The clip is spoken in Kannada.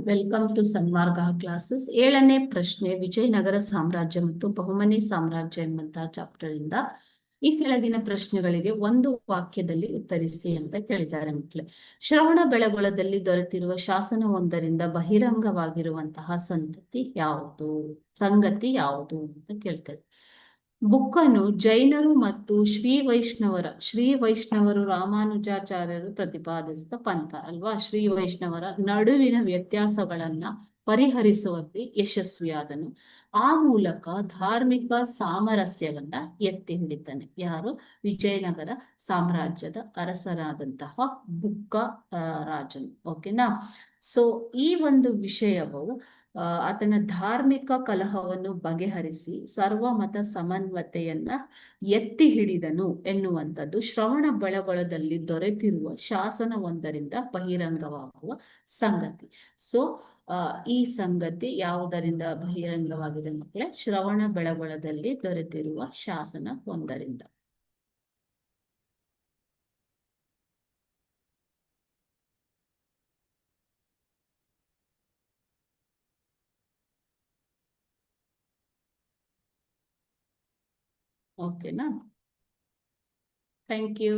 Welcome to Sanmarga classes. 7ನೇ ಪ್ರಶ್ನೆ, ವಿಜಯನಗರ ಸಾಮ್ರಾಜ್ಯ ಮತ್ತು ಬಹುಮನಿ ಸಾಮ್ರಾಜ್ಯ ಎಂಬಂತಹ ಚಾಪ್ಟರ್ ಇಂದ ಈ ಕೆಳಗಿನ ಪ್ರಶ್ನೆಗಳಿಗೆ ಒಂದು ವಾಕ್ಯದಲ್ಲಿ ಉತ್ತರಿಸಿ ಅಂತ ಕೇಳಿದ್ದಾರೆ ಮಕ್ಕಳೇ. ಶ್ರವಣ ಬೆಳಗೊಳದಲ್ಲಿ ದೊರೆತಿರುವ ಶಾಸನವೊಂದರಿಂದ ಬಹಿರಂಗವಾಗಿರುವಂತಹ ಸಂಗತಿ ಯಾವುದು ಅಂತ ಕೇಳ್ತಾರೆ. ಬುಕ್ಕನ್ನು ಜೈನರು ಮತ್ತು ಶ್ರೀ ವೈಷ್ಣವರು ರಾಮಾನುಜಾಚಾರ್ಯರು ಪ್ರತಿಪಾದಿಸಿದ ಪಂಥ ಅಲ್ವಾ. ಶ್ರೀ ವೈಷ್ಣವರ ನಡುವಿನ ವ್ಯತ್ಯಾಸಗಳನ್ನ ಪರಿಹರಿಸುವಲ್ಲಿ ಯಶಸ್ವಿಯಾದನು. ಆ ಮೂಲಕ ಧಾರ್ಮಿಕ ಸಾಮರಸ್ಯವನ್ನ ಎತ್ತಿ ಹಿಡಿತಾನೆ. ಯಾರು? ವಿಜಯನಗರ ಸಾಮ್ರಾಜ್ಯದ ಅರಸರಾದಂತಹ ಬುಕ್ಕ ರಾಜನು. ಓಕೆನಾ. ಸೊ ಈ ಒಂದು ವಿಷಯವು ಆತನ ಧಾರ್ಮಿಕ ಕಲಹವನ್ನು ಬಗೆಹರಿಸಿ ಸರ್ವಮತ ಸಮನ್ವತೆಯನ್ನ ಎತ್ತಿ ಹಿಡಿದನು ಎನ್ನುವಂಥದ್ದು ಶ್ರವಣ ಬೆಳಗೊಳದಲ್ಲಿ ದೊರೆತಿರುವ ಶಾಸನವೊಂದರಿಂದ ಬಹಿರಂಗವಾಗುವ ಸಂಗತಿ. ಸೊ ಈ ಸಂಗತಿ ಯಾವುದರಿಂದ ಬಹಿರಂಗವಾಗಿದೆ ಮಕ್ಕಳೇ? ಶ್ರವಣ ಬೆಳಗೊಳದಲ್ಲಿ ದೊರೆತಿರುವ ಶಾಸನ ಒಂದರಿಂದ. ಓಕೆನಾ. Thank you.